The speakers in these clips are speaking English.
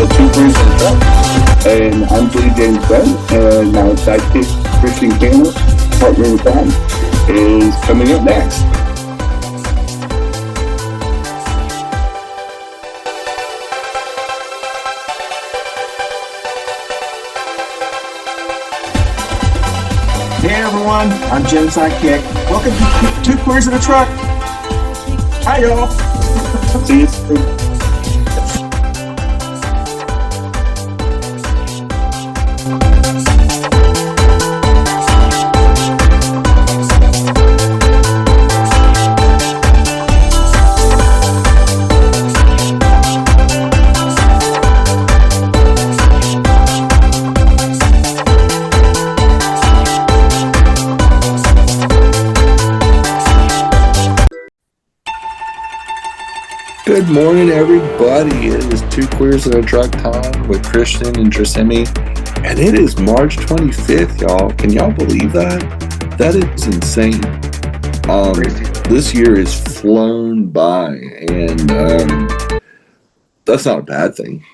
Two Queers in a Truck. And I'm Billy James Gunn, and my sidekick, Christian Cano, partner with Gunn, is coming up next. Hey everyone, I'm Jim's sidekick. Welcome to Two Queers in a Truck. Hi y'all. See you soon. Good morning, everybody. It is Two Queers in a Truck time with Christian and Gersemi, and it is March 25th, y'all. Can y'all believe that? That is insane. This year has flown by, and that's not a bad thing.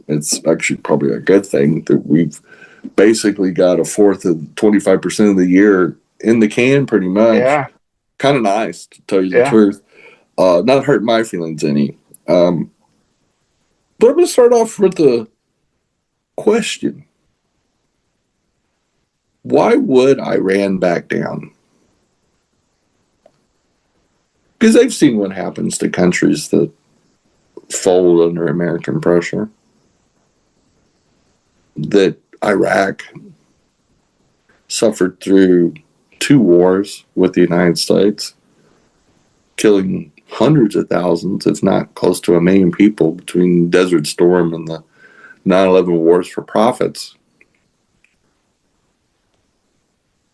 It's actually probably a good thing that we've basically got a fourth of 25% of the year in the can, pretty much. Yeah. Kind of nice, to tell you the truth. Not hurt my feelings any. But I'm going to start off with a question. Why would Iran back down? Because they've seen what happens to countries that fold under American pressure. That Iraq suffered through 2 wars with the United States, killing hundreds of thousands, if not close to 1 million people between Desert Storm and the 9/11 wars for profits.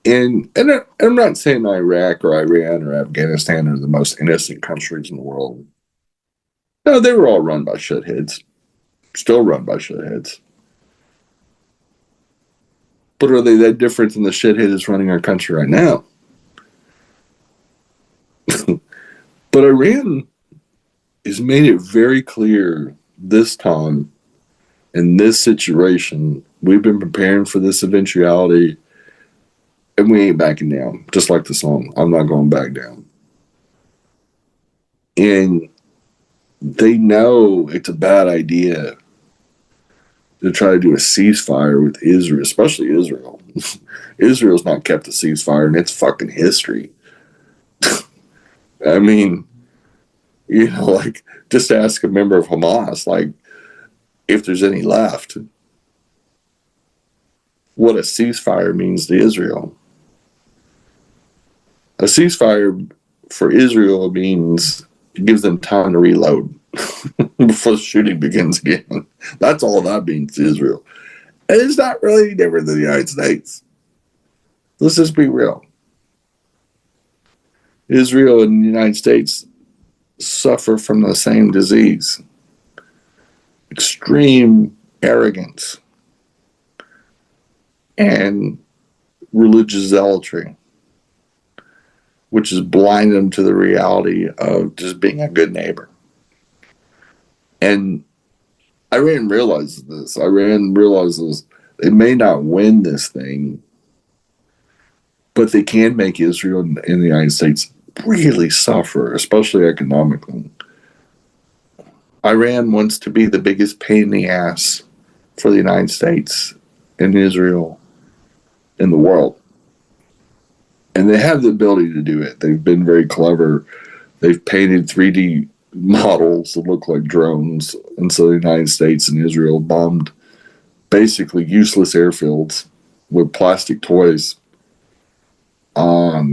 And I'm not saying Iraq or Iran or Afghanistan are the most innocent countries in the world. No, they were all run by shitheads. Still run by shitheads. But are they that different than the shithead that's running our country right now? But Iran has made it very clear this time, in this situation, we've been preparing for this eventuality, and we ain't backing down. Just like the song, I'm not going back down. And they know it's a bad idea to try to do a ceasefire with Israel, especially Israel. Israel's not kept a ceasefire in its fucking history. I mean, like, just ask a member of Hamas, like, if there's any left, what a ceasefire means to Israel. A ceasefire for Israel means it gives them time to reload before the shooting begins again. That's all that means to Israel. And it's not really any different than the United States. Let's just be real. Israel and the United States suffer from the same disease. Extreme arrogance and religious zealotry, which has blinded them to the reality of just being a good neighbor. And Iran realizes this. Iran realizes they may not win this thing, but they can make Israel and the United States really suffer, especially economically. Iran wants to be the biggest pain in the ass for the United States and Israel in the world. And they have the ability to do it. They've been very clever. They've painted 3D models that look like drones. And so the United States and Israel bombed basically useless airfields with plastic toys.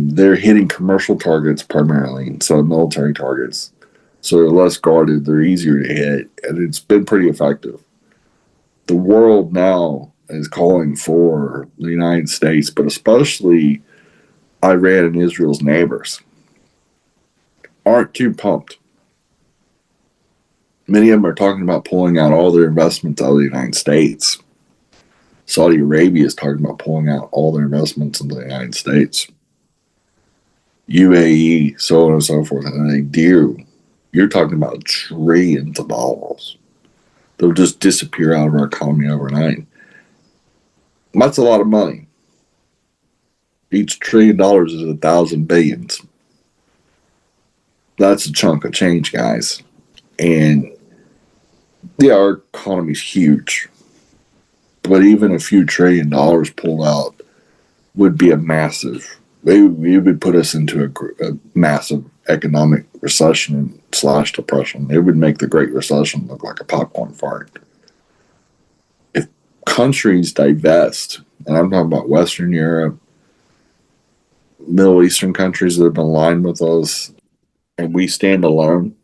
They're hitting commercial targets primarily, so military targets. So they're less guarded, they're easier to hit, and it's been pretty effective. The world now is calling for the United States, but especially Iran and Israel's neighbors, aren't too pumped. Many of them are talking about pulling out all their investments out of the United States. Saudi Arabia is talking about pulling out all their investments into the United States. UAE, so on and so forth. And they do. You're talking about trillions of dollars. They'll just disappear out of our economy overnight. That's a lot of money. Each $1 trillion is 1,000 billions. That's a chunk of change, guys. And yeah, our economy's huge. But even a few $1 trillion pulled out would be a massive, it would put us into a massive economic recession / depression. It would make the Great Recession look like a popcorn fart. If countries divest, and I'm talking about Western Europe, Middle Eastern countries that have been aligned with us, and we stand alone,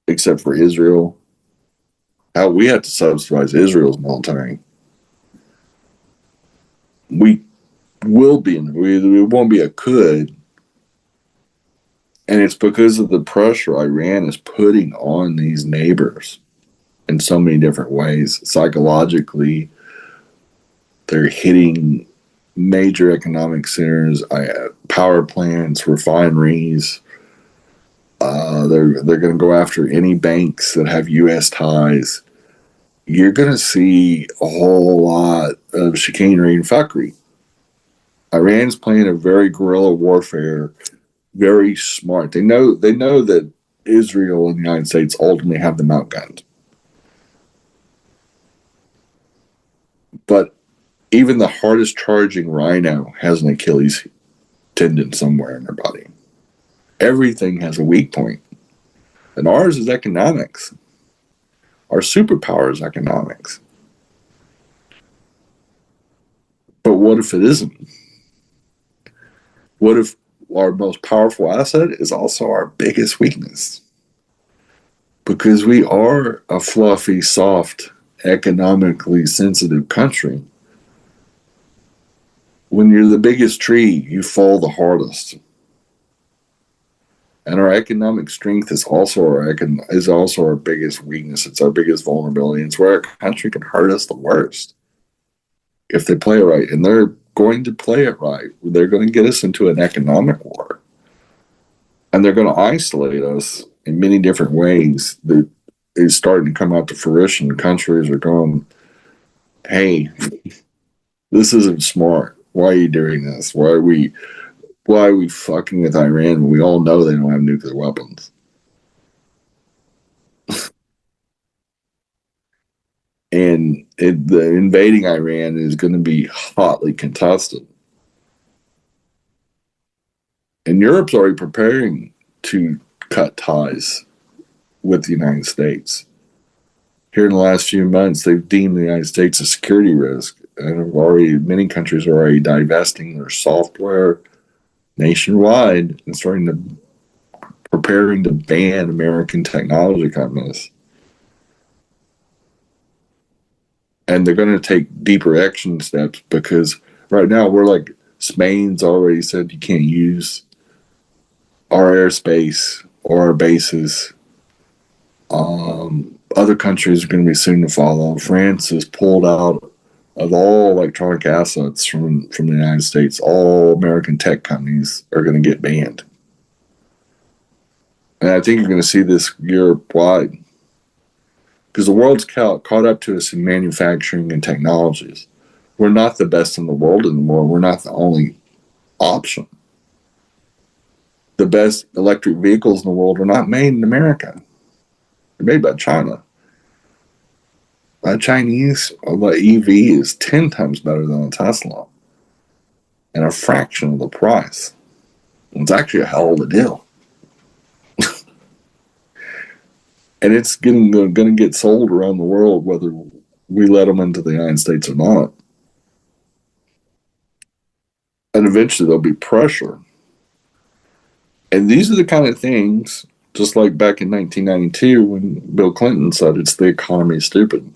except for Israel, how we have to subsidize Israel's military. We will be in, we won't be a could, and it's because of the pressure Iran is putting on these neighbors in so many different ways. Psychologically, they're hitting major economic centers, power plants, refineries. They're going to go after any banks that have U.S. ties. You're going to see a whole lot of chicanery and fuckery. Iran's playing a very guerrilla warfare, very smart. They know that Israel and the United States ultimately have them outgunned. But even the hardest charging rhino has an Achilles tendon somewhere in their body. Everything has a weak point. And ours is economics. Our superpower is economics. But what if it isn't? What if our most powerful asset is also our biggest weakness? Because we are a fluffy, soft, economically sensitive country. When you're the biggest tree, you fall the hardest. And our economic strength is also our biggest weakness. It's our biggest vulnerability. It's where our country can hurt us the worst if they play it right. And they're going to play it right. They're going to get us into an economic war. And they're going to isolate us in many different ways that is starting to come out to fruition. Countries are going, hey, this isn't smart. Why are you doing this? Why are we fucking with Iran when we all know they don't have nuclear weapons? And the invading Iran is going to be hotly contested. And Europe's already preparing to cut ties with the United States. Here in the last few months, they've deemed the United States a security risk. And many countries are already divesting their software nationwide and preparing to ban American technology companies. And they're going to take deeper action steps because right now we're like, Spain's already said you can't use our airspace or our bases. Other countries are going to be soon to follow. France has pulled out of all electronic assets from the United States. All American tech companies are going to get banned. And I think you're going to see this Europe-wide. Because the world's caught up to us in manufacturing and technologies. We're not the best in the world anymore. We're not the only option. The best electric vehicles in the world are not made in America. They're made by China. A Chinese EV is 10 times better than a Tesla. And a fraction of the price. It's actually a hell of a deal. And it's going to get sold around the world whether we let them into the United States or not. And eventually there'll be pressure. And these are the kind of things, just like back in 1992 when Bill Clinton said it's the economy stupid.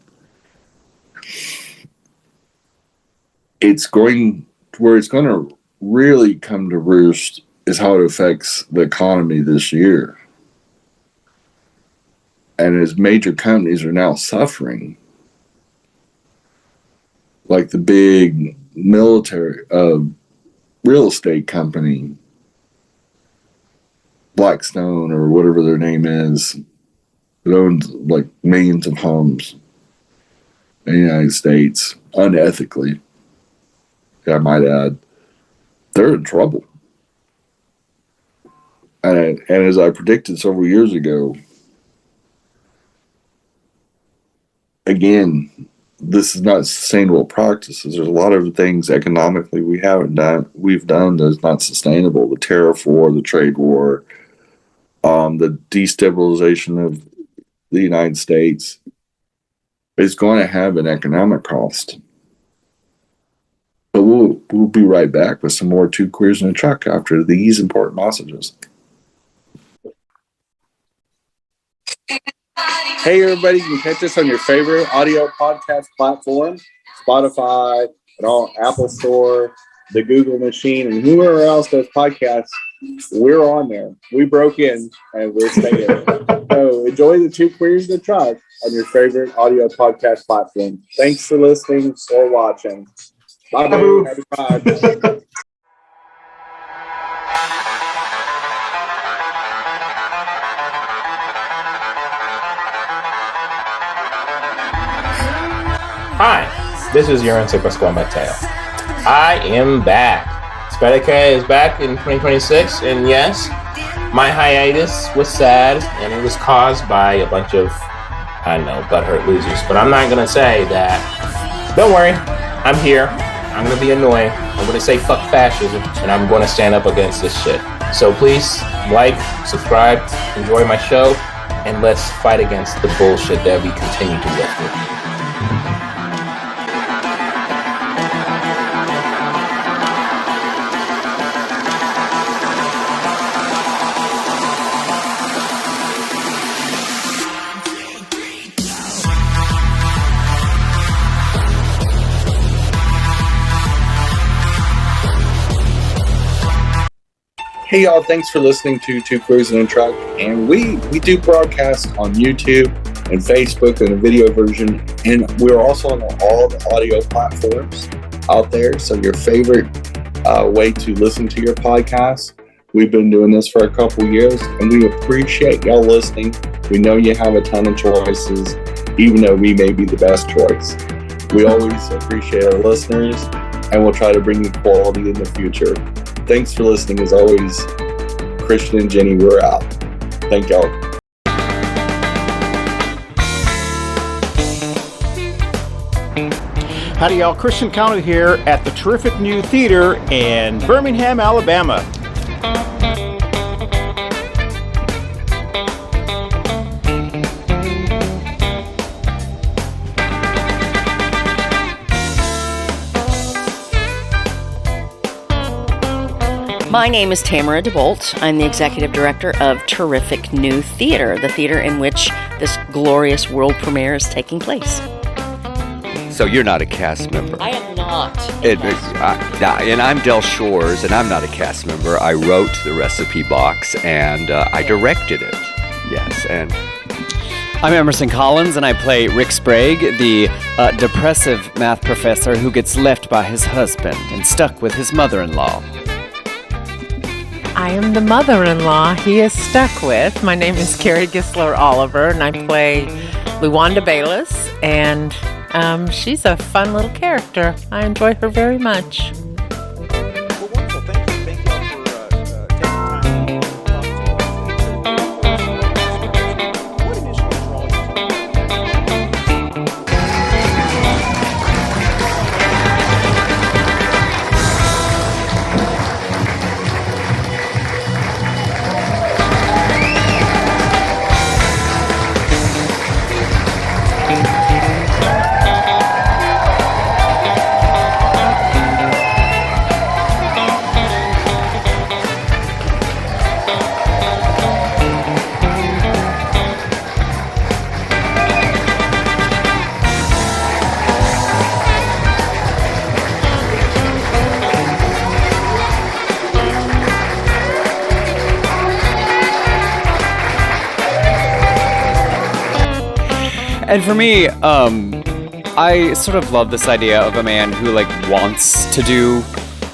It's going to really come to roost is how it affects the economy this year. And as major companies are now suffering, like the big military real estate company, Blackstone or whatever their name is, that owns like millions of homes in the United States unethically, I might add, they're in trouble. And as I predicted several years ago, again, this is not sustainable practices. There's a lot of things economically we've done that's not sustainable. The tariff war, the trade war, the destabilization of the United States is going to have an economic cost. But we'll be right back with some more Two Queers in a Truck after these important messages. Hey everybody, you can catch us on your favorite audio podcast platform, Spotify, and all Apple Store, the Google machine, and whoever else does podcasts. We're on there. We broke in and we're staying. So enjoy the Two Queers in a Truck on your favorite audio podcast platform. Thanks for listening or watching. Bye, boo. Happy Pride. Hi, this is Urine Pascual Mateo. I am back. Spadicay is back in 2026, and yes, my hiatus was sad, and it was caused by a bunch of, butthurt losers. But I'm not going to say that. Don't worry, I'm here. I'm going to be annoying. I'm going to say fuck fascism, and I'm going to stand up against this shit. So please, like, subscribe, enjoy my show, and let's fight against the bullshit that we continue to live through. Hey y'all, thanks for listening to Two Queers in a Truck. And we do broadcast on YouTube and Facebook in a video version. And we're also on all the audio platforms out there. So your favorite way to listen to your podcast. We've been doing this for a couple years and we appreciate y'all listening. We know you have a ton of choices, even though we may be the best choice. We always appreciate our listeners and we'll try to bring you quality in the future. Thanks for listening. As always, Christian and Jenny, we're out. Thank y'all. Howdy y'all, Christian Cano here at the terrific new theater in Birmingham, Alabama. My name is Tamara DeBolt. I'm the executive director of Terrific New Theater, the theater in which this glorious world premiere is taking place. So you're not a cast member? I am not. And I'm Del Shores, and I'm not a cast member. I wrote the recipe box, and I directed it. Yes, and... I'm Emerson Collins, and I play Rick Sprague, the depressive math professor who gets left by his husband and stuck with his mother-in-law. I am the mother-in-law he is stuck with. My name is Carrie Gisler Oliver, and I play Luwanda Bayless, and she's a fun little character. I enjoy her very much. Well, wonderful. Thank you all for taking time to talk to us. What initially drew you to And for me, I sort of love this idea of a man who wants to do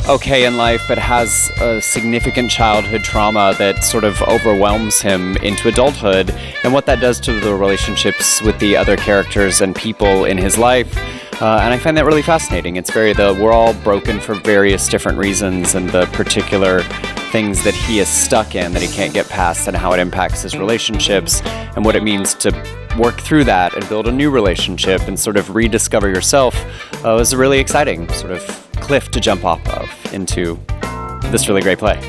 okay in life, but has a significant childhood trauma that sort of overwhelms him into adulthood, and what that does to the relationships with the other characters and people in his life. And I find that really fascinating. We're all broken for various different reasons, and the particular things that he is stuck in that he can't get past, and how it impacts his relationships, and what it means to work through that and build a new relationship and sort of rediscover yourself was a really exciting sort of cliff to jump off of into this really great play.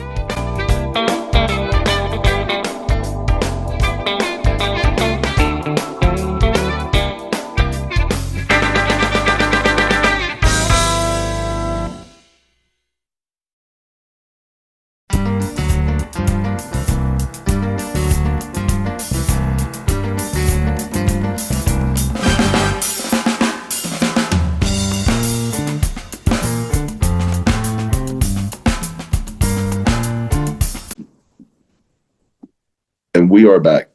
And we are back.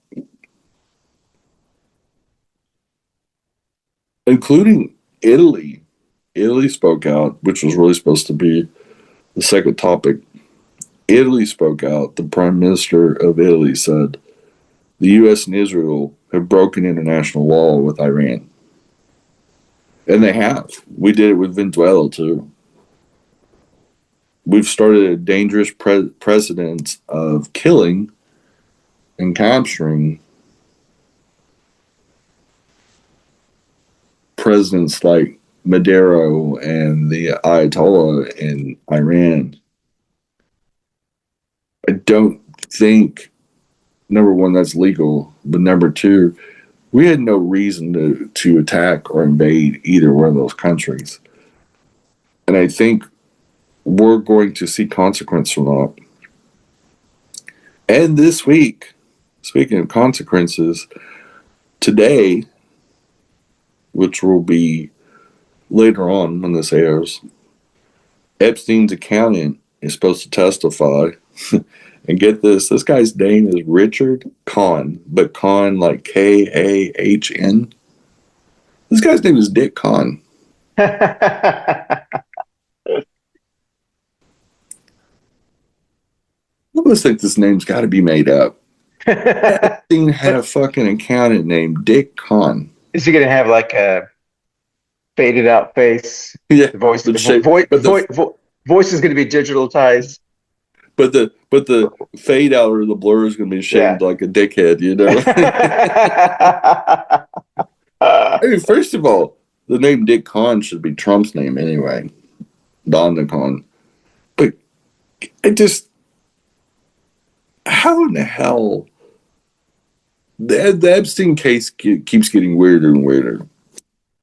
Including Italy. Italy spoke out, which was really supposed to be the second topic. Italy spoke out. The Prime Minister of Italy said the U.S. and Israel have broken international law with Iran. And they have. We did it with Venezuela, too. We've started a dangerous precedent of killing and capturing presidents like Maduro and the Ayatollah in Iran. I don't think, number one, that's legal, but number two, we had no reason to attack or invade either one of those countries. And I think we're going to see consequence from that. And this week, speaking of consequences, today, which will be later on when this airs, Epstein's accountant is supposed to testify. And get this guy's name is Richard Kahn, but Kahn like Kahn. This guy's name is Dick Kahn. I almost think this name's got to be made up. Epstein had a fucking accountant named Dick Kahn. Is he going to have like a faded out face? Yeah, the voice is going to be digitalized. But the fade out or the blur is going to be shaped like a dickhead, you know. I mean, first of all, the name Dick Kahn should be Trump's name anyway, Don Kahn. But it just, how in the hell? The Epstein case keeps getting weirder and weirder.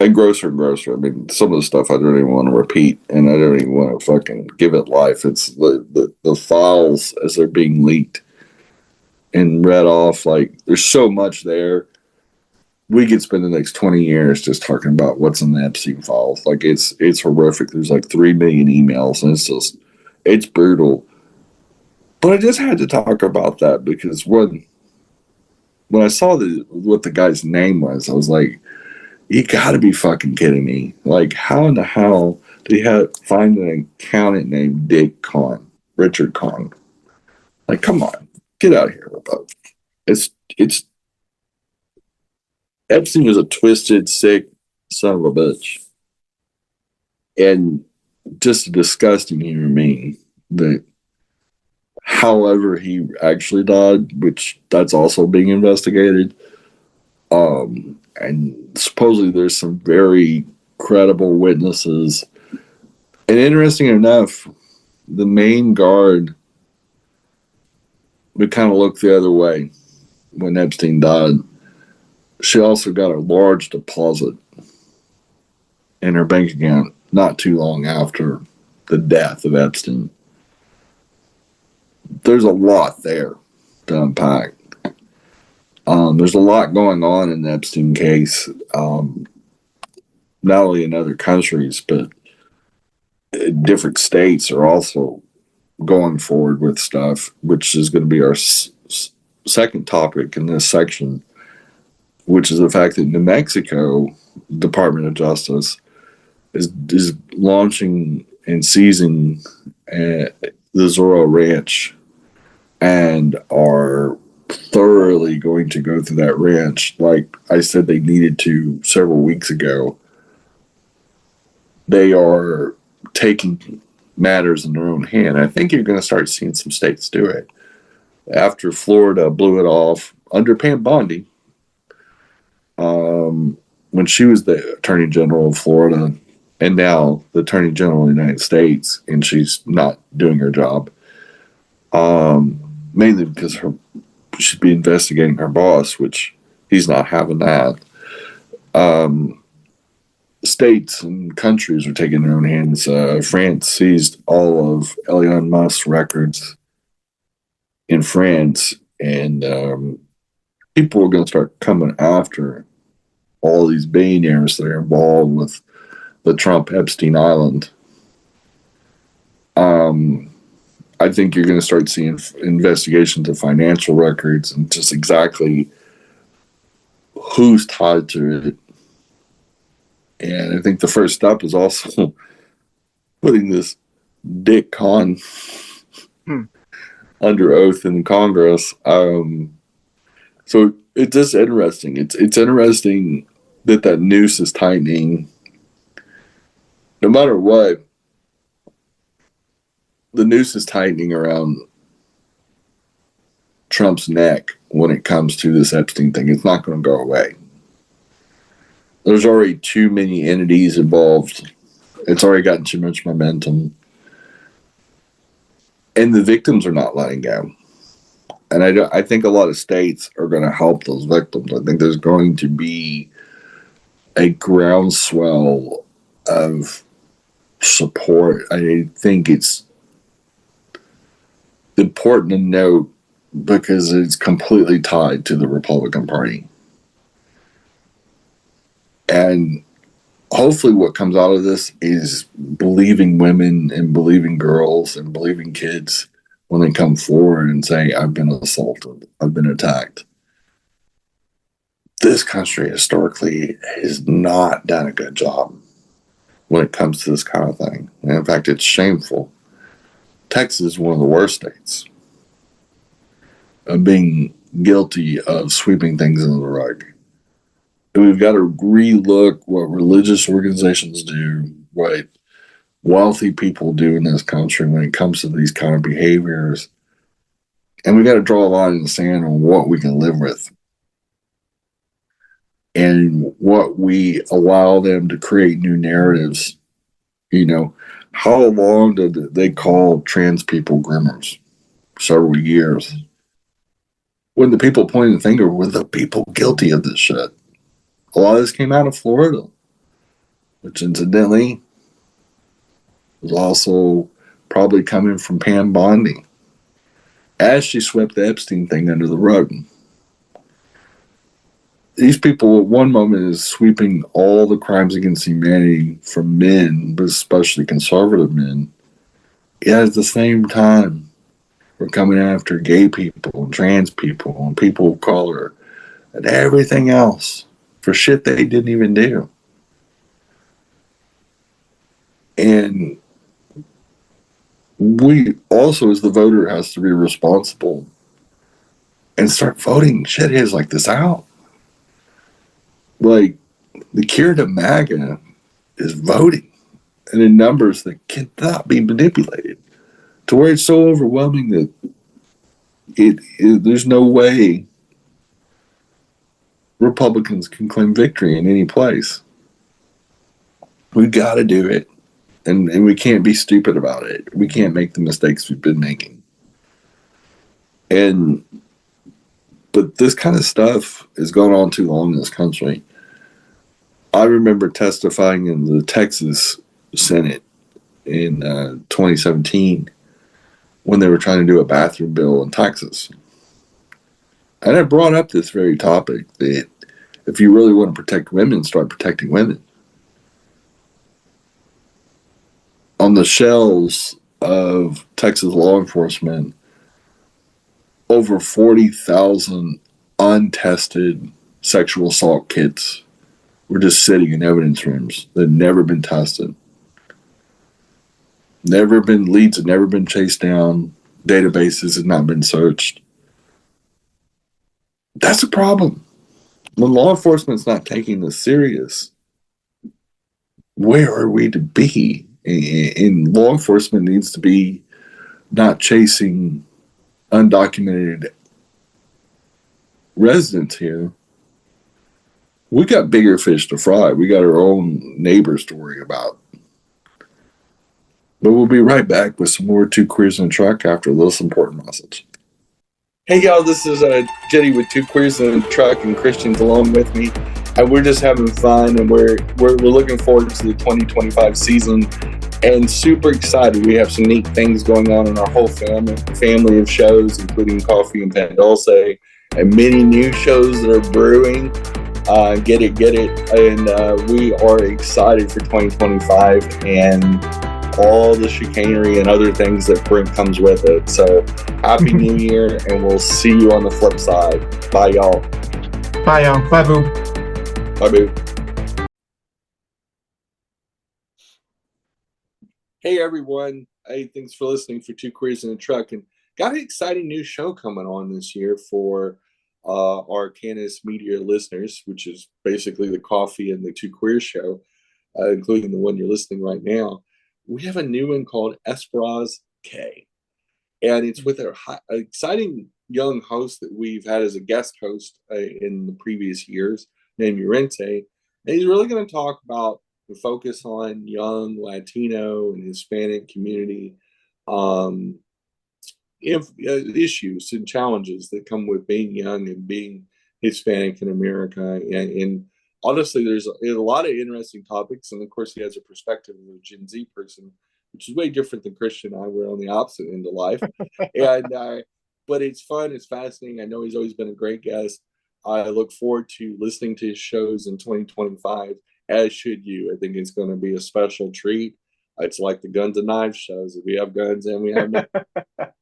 And grosser and grosser. I mean, some of the stuff I don't even want to repeat, and I don't even want to fucking give it life. It's the files as they're being leaked and read off. Like, there's so much there. We could spend the next 20 years just talking about what's in the Epstein files. Like, it's horrific. There's like 3 million emails, and it's brutal. But I just had to talk about that because when I saw what the guy's name was, I was like, you gotta be fucking kidding me. Like, how in the hell did he find an accountant named Dick Kahn, Richard Kahn? Like, come on, get out of here with that. It's Epstein was a twisted, sick son of a bitch. And just a disgusting human being. That, however, he actually died, which that's also being investigated. And supposedly there's some very credible witnesses. And interesting enough, the main guard would kind of look the other way when Epstein died. She also got a large deposit in her bank account not too long after the death of Epstein. There's a lot there to unpack. There's a lot going on in the Epstein case, not only in other countries, but different states are also going forward with stuff, which is going to be our second topic in this section, which is the fact that New Mexico Department of Justice is launching and seizing the Zorro Ranch and are thoroughly going to go through that ranch like I said they needed to several weeks ago. They are taking matters in their own hand. I think you're going to start seeing some states do it. After Florida blew it off under Pam Bondi, when she was the Attorney General of Florida, and now the Attorney General of the United States, and she's not doing her job, mainly because she'd be investigating her boss, which he's not having that. States and countries are taking their own hands. France seized all of Elon Musk's records in France, and people are going to start coming after all these billionaires that are involved with the Trump Epstein Island. I think you're going to start seeing investigations of financial records and just exactly who's tied to it. And I think the first step is also putting this Dick Khan under oath in Congress. So it's just interesting. It's interesting that noose is tightening. No matter what, the noose is tightening around Trump's neck when it comes to this Epstein thing. It's not going to go away. There's already too many entities involved. It's already gotten too much momentum. And the victims are not letting go. And I think a lot of states are going to help those victims. I think there's going to be a groundswell of support. I think it's important to note because it's completely tied to the Republican Party. And hopefully what comes out of this is believing women and believing girls and believing kids when they come forward and say, I've been assaulted, I've been attacked. This country historically has not done a good job when it comes to this kind of thing. And in fact, it's shameful. Texas is one of the worst states of being guilty of sweeping things under the rug. And we've got to relook what religious organizations do, what wealthy people do in this country when it comes to these kind of behaviors. And we got to draw a line in the sand on what we can live with and what we allow them to create new narratives. You know, how long did they call trans people groomers? Several years. When the people pointing the finger were the people guilty of this shit. A lot of this came out of Florida, which incidentally was also probably coming from Pam Bondi as she swept the Epstein thing under the rug. These people at one moment is sweeping all the crimes against humanity from men, but especially conservative men. Yet at the same time, we're coming after gay people and trans people and people of color and everything else for shit they didn't even do. And we also, as the voter, has to be responsible and start voting shitheads like this out. Like, the cure to MAGA is voting, and in numbers that cannot be manipulated, to where it's so overwhelming that there's no way Republicans can claim victory in any place. We've got to do it, and we can't be stupid about it. We can't make the mistakes we've been making. But this kind of stuff has gone on too long in this country. I remember testifying in the Texas Senate in 2017 when they were trying to do a bathroom bill in Texas. And I brought up this very topic that if you really want to protect women, start protecting women. On the shelves of Texas law enforcement, over 40,000 untested sexual assault kits were just sitting in evidence rooms that had never been tested. Leads have never been chased down. Databases have not been searched. That's a problem. When law enforcement's not taking this serious, where are we to be? And law enforcement needs to be not chasing undocumented residents here. We got bigger fish to fry. We got our own neighbors to worry about. But we'll be right back with some more Two Queers in a Truck after this important message. Hey y'all, this is Jetty with Two Queers in a Truck and Christian's along with me. And we're just having fun, and we're looking forward to the 2025 season and super excited. We have some neat things going on in our whole family of shows, including Coffee and Pan Dulce, and many new shows that are brewing. Get it. And we are excited for 2025 and all the chicanery and other things that comes with it. So happy New Year, and we'll see you on the flip side. Bye, y'all. Bye, y'all. Bye, boo. Bye, boo. Hey, everyone. Hey, thanks for listening for Two Queers in a Truck. And got an exciting new show coming on this year for our Cannis Media listeners, which is basically the Coffee and the Two Queers show, including the one you're listening right now. We have a new one called Esperaz K. And it's with our exciting young host that we've had as a guest host in the previous years, named Llorente. And he's really going to talk about the focus on young Latino and Hispanic community issues and challenges that come with being young and being Hispanic in America. And honestly, there's a lot of interesting topics. And of course, he has a perspective of a Gen Z person, which is way different than Christian and I. We're on the opposite end of life. But it's fun. It's fascinating. I know he's always been a great guest. I look forward to listening to his shows in 2025, as should you. I think it's going to be a special treat. It's like the Guns and Knives shows. We have guns and we have knives.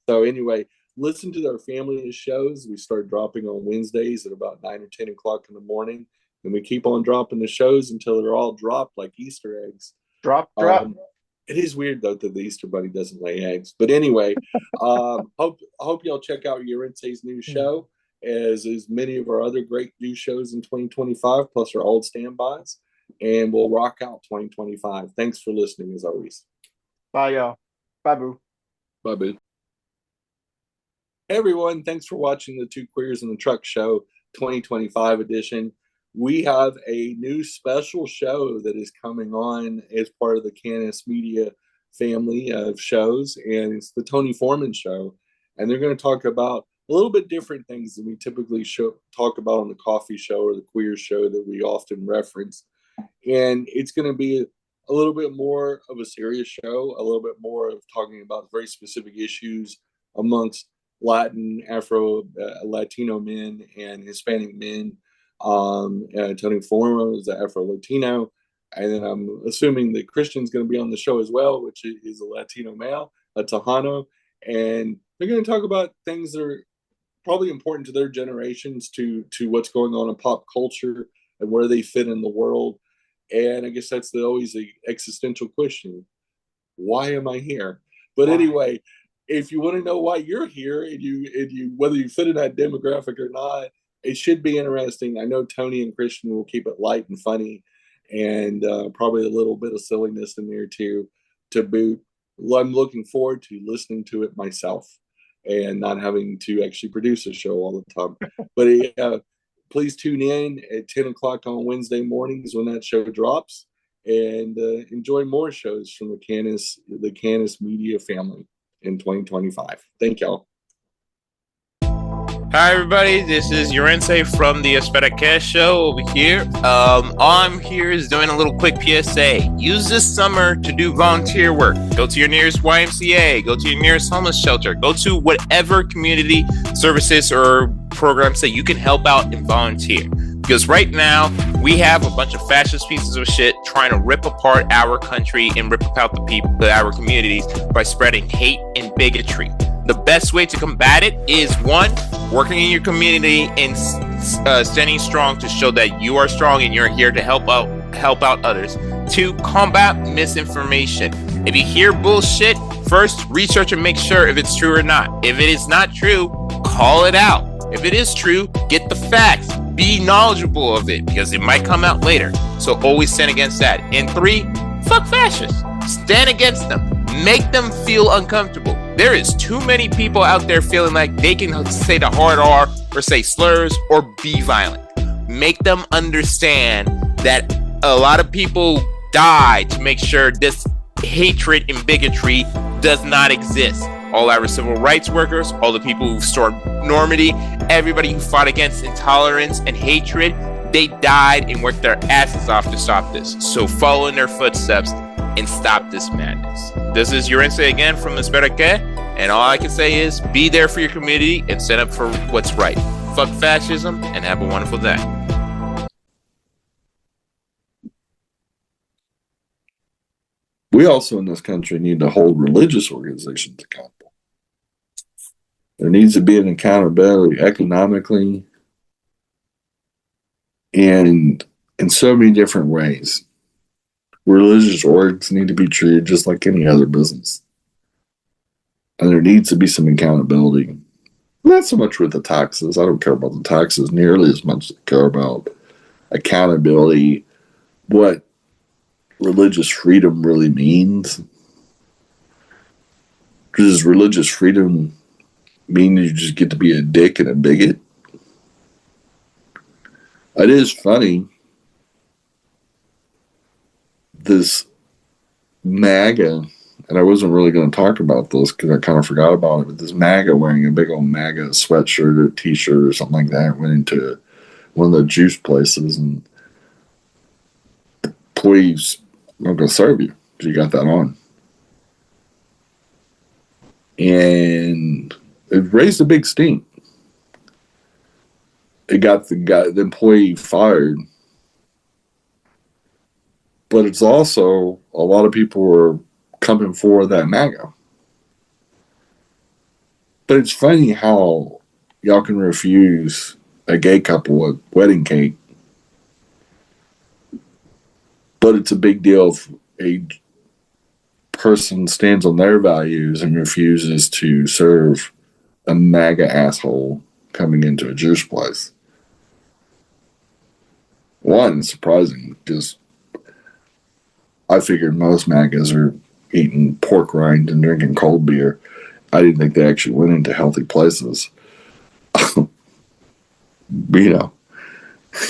So anyway, listen to our family of shows. We start dropping on Wednesdays at about 9 or 10 o'clock in the morning. And we keep on dropping the shows until they're all dropped like Easter eggs. Drop. It is weird, though, that the Easter Bunny doesn't lay eggs. But anyway, hope y'all check out Llorente's new show, as many of our other great new shows in 2025, plus our old standbys. And we'll rock out 2025. Thanks for listening, as always. Bye, y'all. Bye, boo. Bye, boo. Hey, everyone. Thanks for watching the Two Queers in the Truck Show 2025 edition. We have a new special show that is coming on as part of the Cannis Media family of shows, and it's the Tony Foreman Show. And they're going to talk about a little bit different things than we typically talk about on the Coffee Show or the Queer Show that we often reference. And it's going to be a little bit more of a serious show, a little bit more of talking about very specific issues amongst Latin, Latino men and Hispanic men. Tony Foreman is the Afro-Latino, and then I'm assuming that Christian's going to be on the show as well, which is a Latino male, a Tejano, and they're going to talk about things that are probably important to their generations, to what's going on in pop culture and where they fit in the world. And I guess that's always the existential question: why am I here? But anyway, if you want to know why you're here and you whether you fit in that demographic or not, it should be interesting. I know Tony and Christian will keep it light and funny, and probably a little bit of silliness in there too, to boot. I'm looking forward to listening to it myself and not having to actually produce a show all the time. But please tune in at 10 o'clock on Wednesday mornings when that show drops, and enjoy more shows from the Cannis Media family in 2025. Thank y'all. Hi everybody, this is Llorente from the Aesthetic Cash Show over here. All I'm here is doing a little quick PSA. Use this summer to do volunteer work. Go to your nearest YMCA, go to your nearest homeless shelter, go to whatever community services or programs that you can help out and volunteer. Because right now, we have a bunch of fascist pieces of shit trying to rip apart our country and rip apart the people, our communities, by spreading hate and bigotry. The best way to combat it is, one, working in your community and standing strong to show that you are strong and you're here to help out others. Two, combat misinformation. If you hear bullshit, first research and make sure if it's true or not. If it is not true, call it out. If it is true, get the facts. Be knowledgeable of it because it might come out later. So always stand against that. And 3, fuck fascists. Stand against them. Make them feel uncomfortable. There is too many people out there feeling like they can say the hard R or say slurs or be violent. Make them understand that a lot of people die to make sure this hatred and bigotry does not exist. All our civil rights workers, all the people who restored normity, everybody who fought against intolerance and hatred, they died and worked their asses off to stop this. So follow in their footsteps and stop this madness. This is Yorense again from Americo, and all I can say is be there for your community and stand up for what's right. Fuck fascism and have a wonderful day. We also in this country need to hold religious organizations accountable. There needs to be an accountability economically and in so many different ways. Religious orgs need to be treated just like any other business. And there needs to be some accountability. Not so much with the taxes. I don't care about the taxes nearly as much as I care about accountability, what religious freedom really means. Does religious freedom mean you just get to be a dick and a bigot? It is funny. This MAGA, and I wasn't really going to talk about this because I kind of forgot about it, but this MAGA wearing a big old MAGA sweatshirt or t-shirt or something like that went into one of the juice places and employees, I'm not going to serve you because you got that on. And it raised a big stink. It got the employee fired. But it's also a lot of people were coming for that MAGA. But it's funny how y'all can refuse a gay couple a wedding cake. But it's a big deal if a person stands on their values and refuses to serve a MAGA asshole coming into a Jewish place. One, it's surprising because I figured most MAGAs are eating pork rind and drinking cold beer. I didn't think they actually went into healthy places. you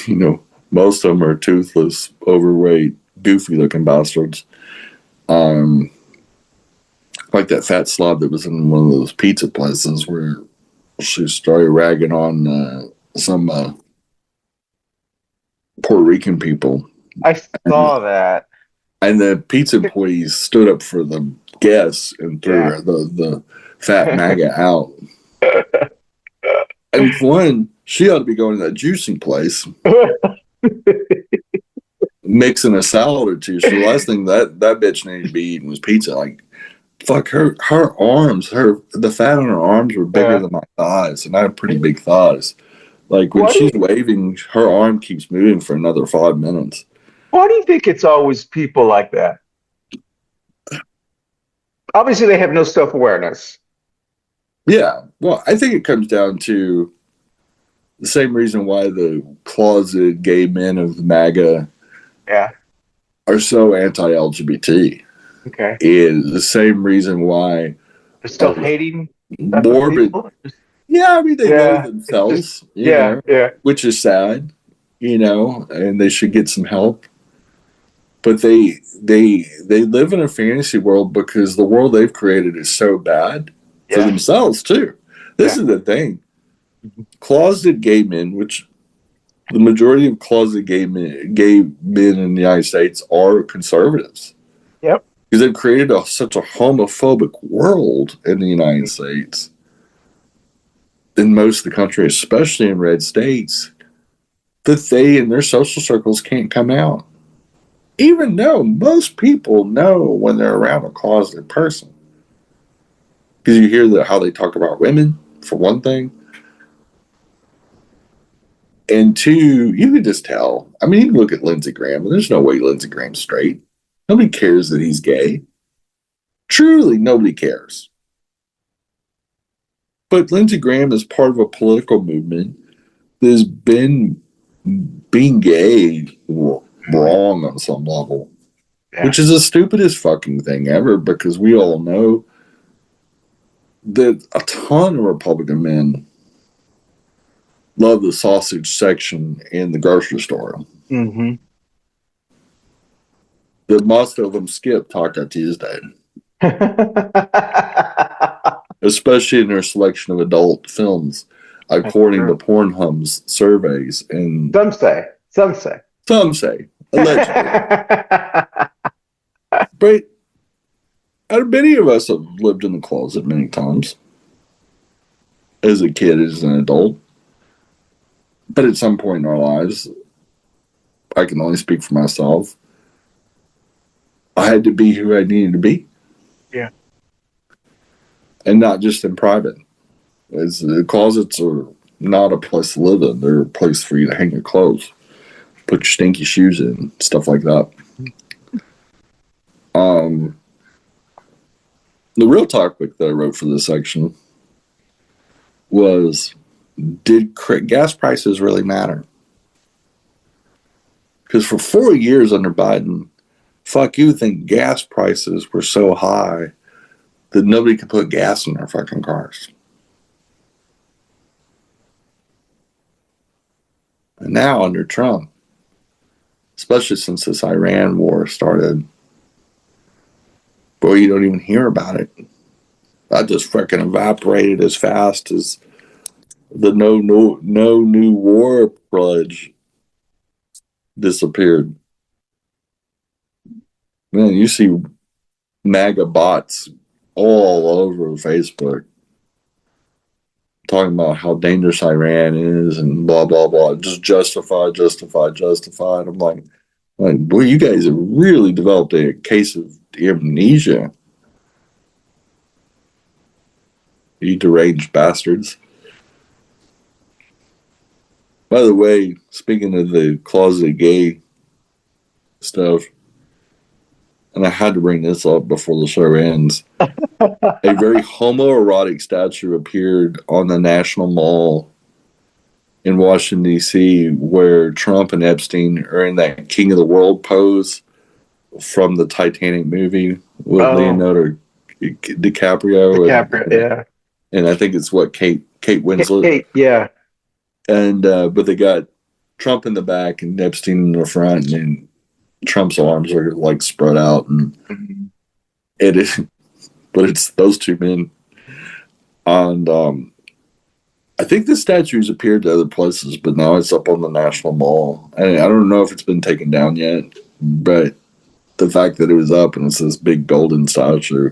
know, most of them are toothless, overweight, goofy-looking bastards. Like that fat slob that was in one of those pizza places where she started ragging on some Puerto Rican people. I saw that. And the pizza employees stood up for the guests and threw the fat MAGA out. And one, she ought to be going to that juicing place, mixing a salad or two. So the last thing that bitch needed to be eating was pizza. Like, fuck, her arms, the fat on her arms were bigger than my thighs, and I have pretty big thighs. Like, when she's waving, her arm keeps moving for another 5 minutes. Why do you think it's always people like that? Obviously, they have no self-awareness. Yeah. Well, I think it comes down to the same reason why the closeted gay men of MAGA are so anti-LGBT. Okay. Is the same reason why they're still hating morbid. Yeah, I mean, they know themselves, you know, which is sad, and they should get some help. But they live in a fantasy world because the world they've created is so bad for themselves too. This is the thing. Closeted gay men, which the majority of closeted gay men in the United States are conservatives. Yep. Because they've created such a homophobic world in the United States, in most of the country, especially in red states, that they and their social circles can't come out. Even though most people know when they're around a closeted person. Because you hear how they talk about women, for one thing. And two, you can just tell. I mean, you can look at Lindsey Graham, and there's no way Lindsey Graham's straight. Nobody cares that he's gay. Truly, nobody cares. But Lindsey Graham is part of a political movement that has been being gay wrong on some level, which is the stupidest fucking thing ever, because we all know that a ton of Republican men love the sausage section in the grocery store. Mm-hmm. That most of them skip Taco Tuesday, especially in their selection of adult films, according to Pornhub's surveys. And Some say, allegedly. But many of us have lived in the closet many times, as a kid, as an adult. But at some point in our lives, I can only speak for myself, I had to be who I needed to be. Yeah. And not just in private. As the closets are not a place to live in. They're a place for you to hang your clothes, put your stinky shoes in, stuff like that. The real topic that I wrote for this section was, did gas prices really matter? Because for 4 years under Biden, fuck, you would think gas prices were so high that nobody could put gas in their fucking cars. And now under Trump, especially since this Iran war started, boy, you don't even hear about it. That just freaking evaporated as fast as the no new war pledge disappeared. Man, you see MAGA bots all over Facebook talking about how dangerous Iran is and blah, blah, blah. Just justify. And I'm like, boy, you guys have really developed a case of amnesia. You deranged bastards. By the way, speaking of the closet gay stuff, and I had to bring this up before the show ends, a very homoerotic statue appeared on the National Mall in Washington, D.C., where Trump and Epstein are in that King of the World pose from the Titanic movie with Leonardo DiCaprio. yeah. And I think it's Kate Winslet. Kate, yeah. And but they got Trump in the back and Epstein in the front, and Trump's arms are like spread out, and it is, but it's those two men. And I think the statue's appeared to other places, but now it's up on the National Mall. And I don't know if it's been taken down yet, but the fact that it was up and it's this big golden statue,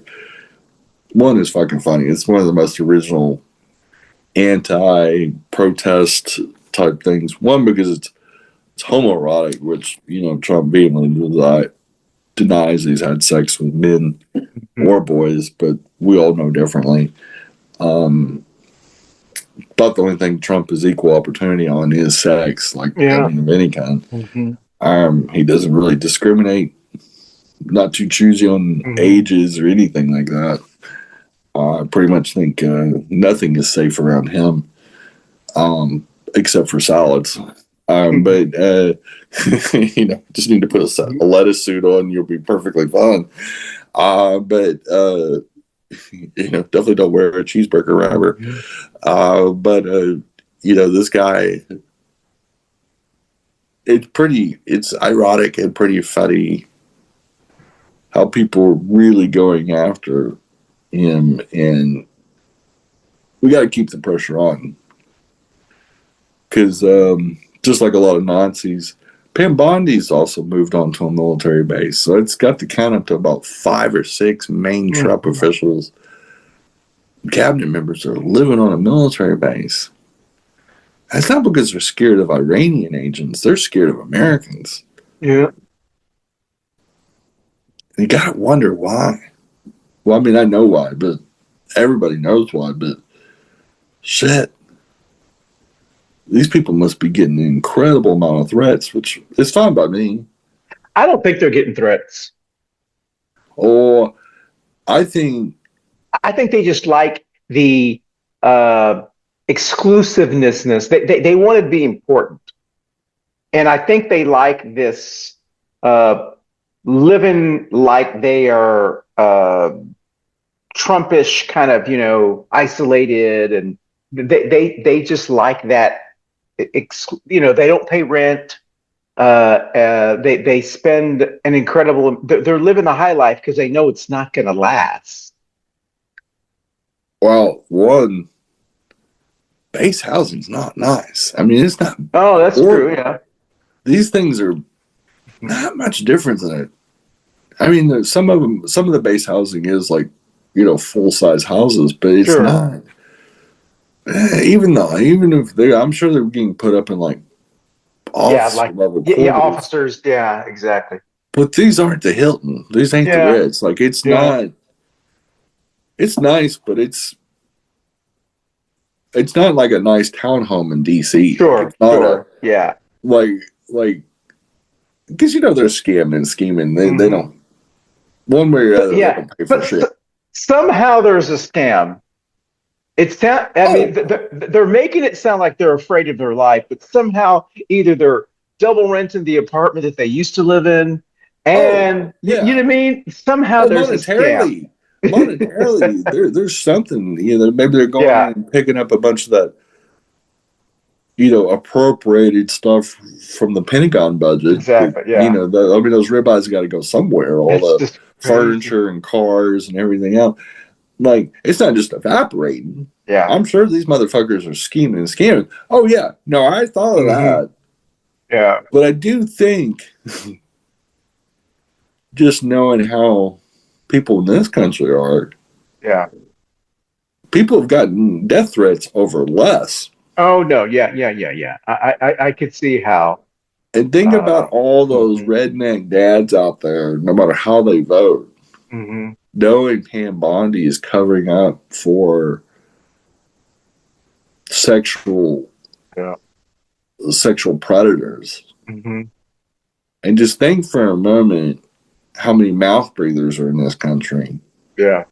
one is fucking funny. It's one of the most original anti-protest type things. One, because it's homoerotic, which, Trump vehemently denies he's had sex with men or boys, but we all know differently. But the only thing Trump is equal opportunity on is sex, of any kind. He doesn't really discriminate, not too choosy on ages or anything like that. I pretty much think nothing is safe around him, except for salads. But just need to put a lettuce suit on, you'll be perfectly fine. But definitely don't wear a cheeseburger wrapper. But this guy, it's ironic and pretty funny how people are really going after him, and we got to keep the pressure on, because just like a lot of Nazis, Pam Bondi's also moved on to a military base, so it's got to count up to about 5 or 6 main Trump officials, cabinet members, that are living on a military base. That's not because they're scared of Iranian agents; they're scared of Americans. Yeah. You gotta wonder why. Well, I mean, I know why, but everybody knows why, but shit. These people must be getting an incredible amount of threats, which is fine by me. I don't think they're getting threats. Or I think they just like the exclusiveness. They want to be important, and I think they like this living like they are Trumpish, kind of, isolated, and they just like that. They don't pay rent. They spend an incredible. They're living the high life because they know it's not going to last. Well, one, base housing's not nice. I mean, it's not. Oh, that's true. Yeah. These things are not much different than it. I mean, some of the base housing is like, full size houses, but it's not. Even if I'm sure they're getting put up in like officer level quarters. Yeah, officers. Yeah, exactly. But these aren't the Hilton. These ain't the Ritz. Like, it's not. It's nice, but it's not like a nice townhome in DC. Sure. Like, because they're scamming and scheming. They don't. One way or other, they don't pay for shit. Somehow there's a scam. They're making it sound like they're afraid of their life, but somehow either they're double renting the apartment that they used to live in, and you know what I mean. Somehow there's a scam. Monetarily, there's something. Maybe they're going in and picking up a bunch of that, appropriated stuff from the Pentagon budget. Exactly. Yeah. Those ribeyes got to go somewhere. All the furniture and cars and everything else. Like, it's not just evaporating. Yeah. I'm sure these motherfuckers are scheming and scamming. Oh, yeah. No, I thought of that. Yeah. But I do think just knowing how people in this country are. Yeah. People have gotten death threats over less. Oh, no. Yeah. I could see how. And think about all those redneck dads out there, no matter how they vote. Mm-hmm. Knowing Pam Bondi is covering up for sexual predators. Mm-hmm. And just think for a moment how many mouth breathers are in this country. Yeah.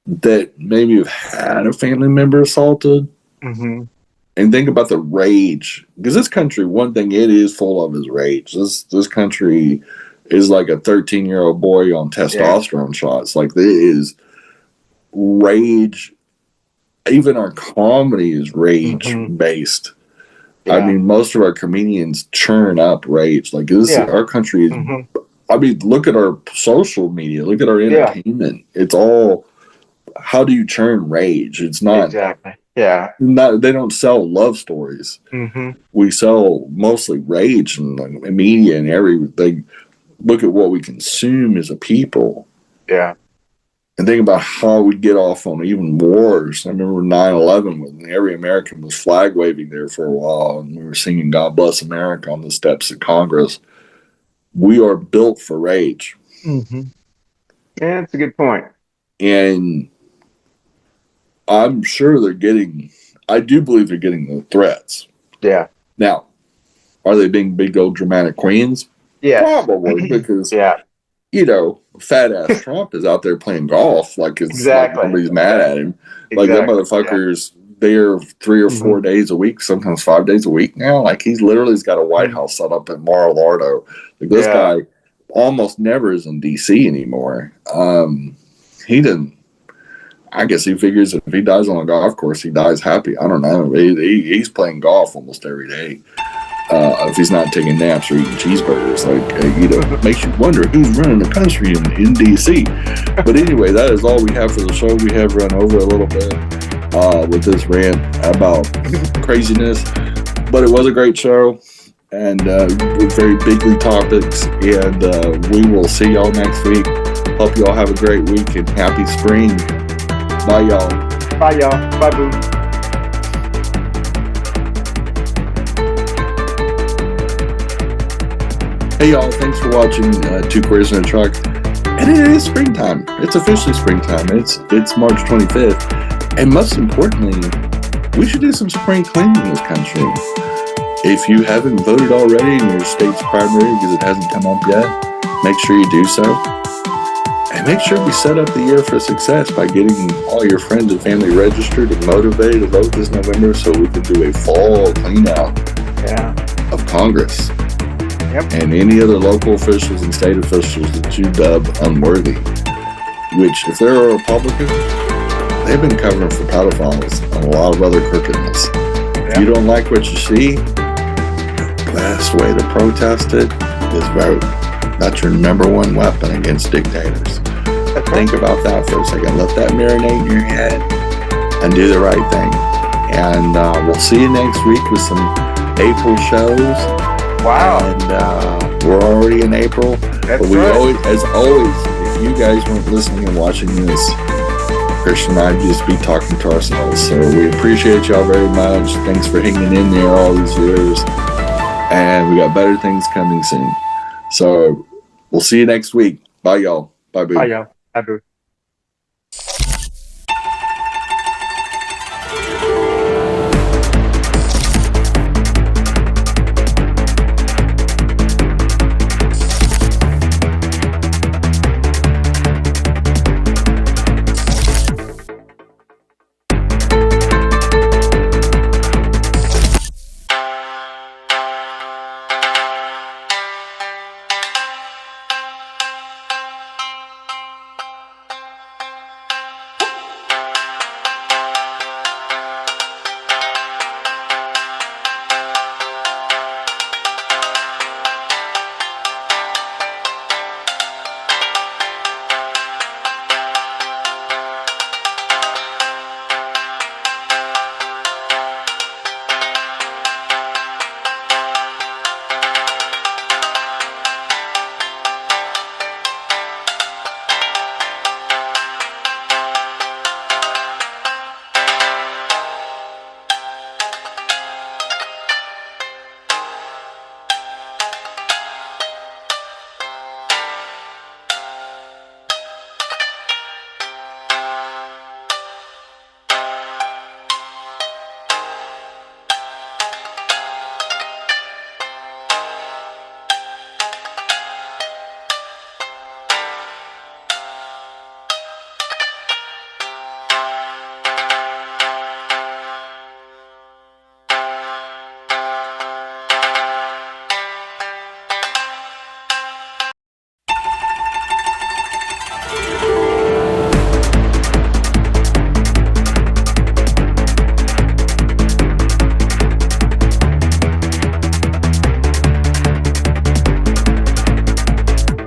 That maybe have had a family member assaulted. Mm-hmm. And think about the rage. Because this country, one thing it is full of is rage. This country is like a 13-year-old boy on testosterone shots. Like, there is rage. Even our comedy is rage-based. Yeah. I mean, most of our comedians churn up rage. Like, our country is... I mean, look at our social media. Look at our entertainment. It's all... How do you churn rage? It's not... Exactly. Yeah. They don't sell love stories. Mm-hmm. We sell mostly rage and media and everything. Look at what we consume as a people. Yeah. And think about how we get off on even wars. I remember 9/11 when every American was flag waving there for a while and we were singing God Bless America on the steps of Congress. We are built for rage. Mm-hmm. Yeah, that's a good point. And I'm sure I do believe they're getting the threats. Yeah. Now, are they being big old dramatic queens? Yeah. Probably, because, fat ass Trump is out there playing golf. Like, it's like nobody's mad at him. Like, that motherfucker's there 3 or 4 days a week, sometimes 5 days a week now. Like, he's got a White House set up in Mar-a-Lago. Like, this guy almost never is in D.C. anymore. He didn't. I guess he figures if he dies on a golf course, he dies happy. I don't know. He's playing golf almost every day. If he's not taking naps or eating cheeseburgers, it makes you wonder who's running the country in D.C. But anyway, that is all we have for the show. We have run over a little bit with this rant about craziness, but it was a great show and with very bigly topics. And we will see y'all next week. Hope y'all have a great week and happy spring. Bye, y'all. Bye, y'all. Bye, boo. Hey, y'all. Thanks for watching Two Queers in a Truck. And it is springtime. It's officially springtime. It's March 25th. And most importantly, we should do some spring cleaning in this country. If you haven't voted already in your state's primary because it hasn't come up yet, make sure you do so. And And make sure we set up the year for success by getting all your friends and family registered and motivated to vote this November so we can do a fall cleanout of Congress. And any other local officials and state officials that you dub unworthy. Which, if they're a Republican, they've been covering for pedophiles and a lot of other crookedness. If you don't like what you see, the best way to protest it is vote. That's your number one weapon against dictators. Think about that for a second. Let that marinate in your head and do the right thing. And we'll see you next week with some April shows. Wow. And we're already in April. But we always, as always, if you guys weren't listening and watching this, Christian and I'd just be talking to ourselves. So we appreciate y'all very much. Thanks for hanging in there all these years. And we got better things coming soon. So we'll see you next week. Bye, y'all. Bye, boo. Bye, y'all. Bye, boo.